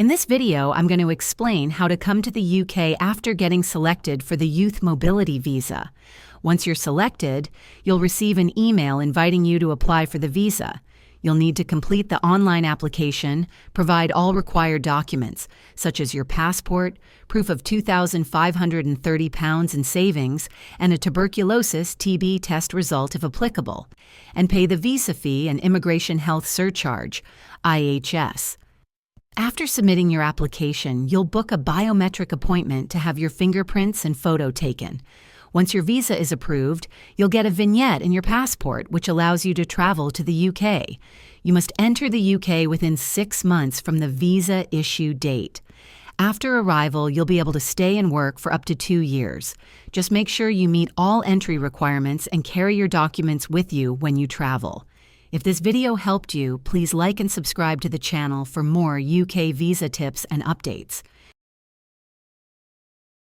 In this video, I'm going to explain how to come to the UK after getting selected for the Youth Mobility Visa. Once you're selected, you'll receive an email inviting you to apply for the visa. You'll need to complete the online application, provide all required documents, such as your passport, proof of £2,530 in savings, and a tuberculosis (TB) test result if applicable, and pay the visa fee and Immigration Health Surcharge, IHS. After submitting your application, you'll book a biometric appointment to have your fingerprints and photo taken. Once your visa is approved, you'll get a vignette in your passport, which allows you to travel to the UK. You must enter the UK within 6 months from the visa issue date. After arrival, you'll be able to stay and work for up to 2 years. Just make sure you meet all entry requirements and carry your documents with you when you travel. If this video helped you, please like and subscribe to the channel for more UK visa tips and updates.